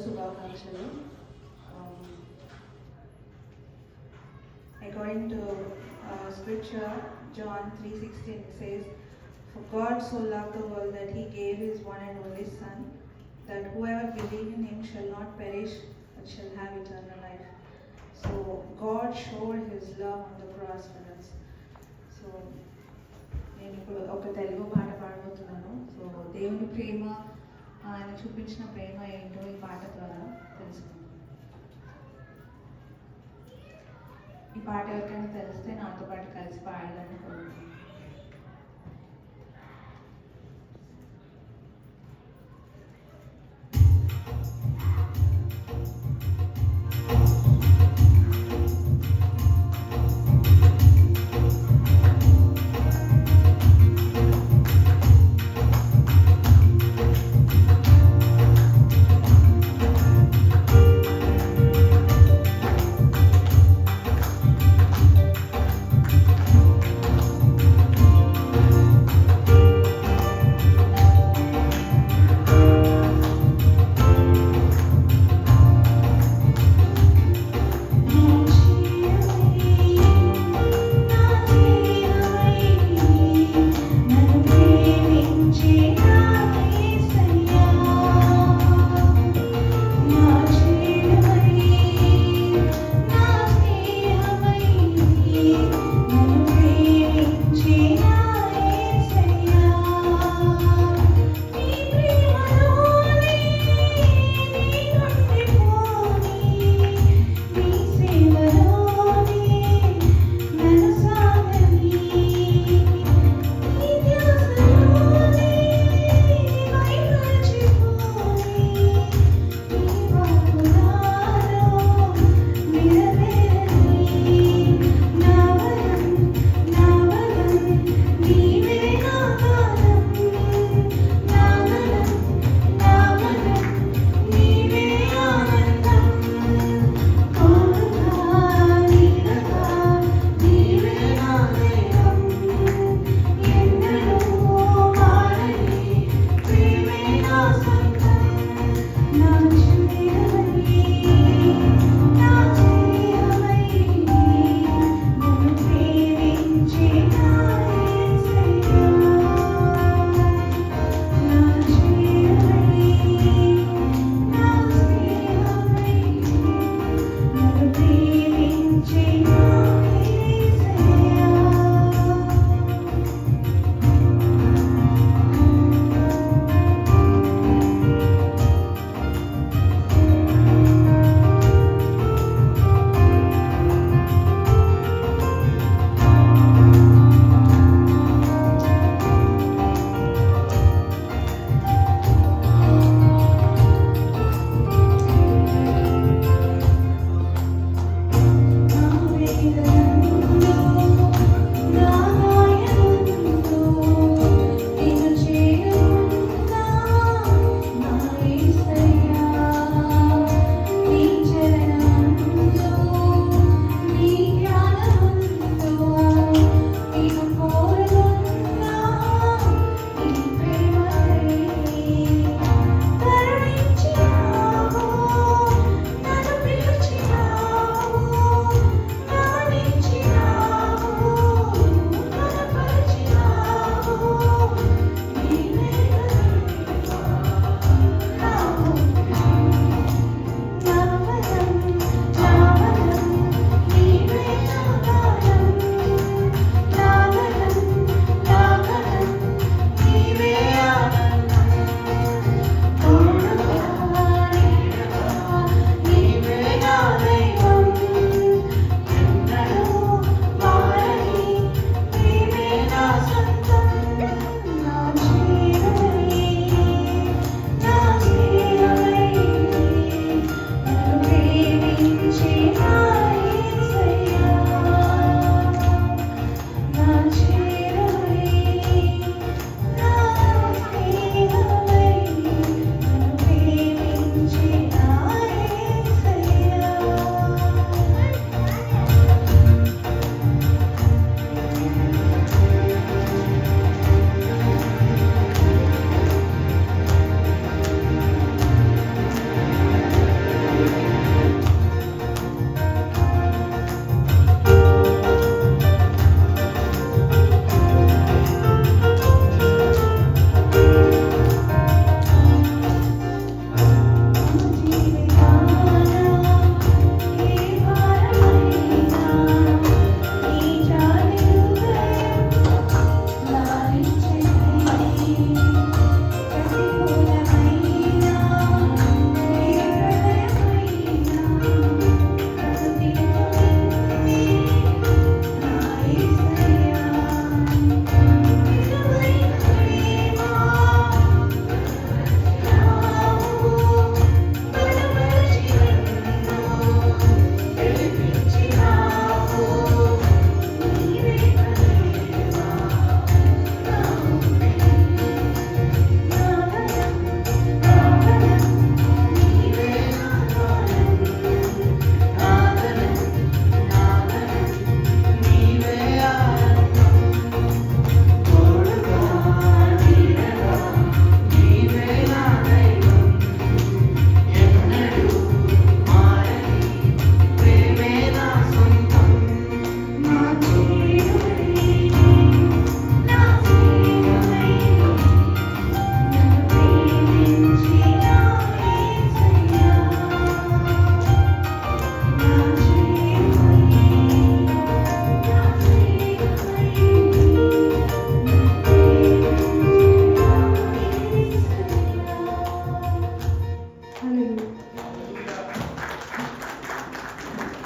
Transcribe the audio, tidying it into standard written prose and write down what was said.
శుభాకాంక్షలు. According to scripture, John 3:16 says, "For God so loved the world that he gave his one and only Son, that whoever believes in him shall not perish but shall have eternal life." So God showed his love on the cross for us. So నేను ఇప్పుడు ఒక తెలుగు పాట పాడబోతున్నాను. So దేవుని ప్రేమ, ఆయన చూపించిన ప్రేమ ఏంటో ఈ పాట ద్వారా తెలుసుకుందాం. ఈ పాట ఎవరికైనా తెలిస్తే నాతో పాటు కలిసి పాడాలని కోరుకుంటున్నాను.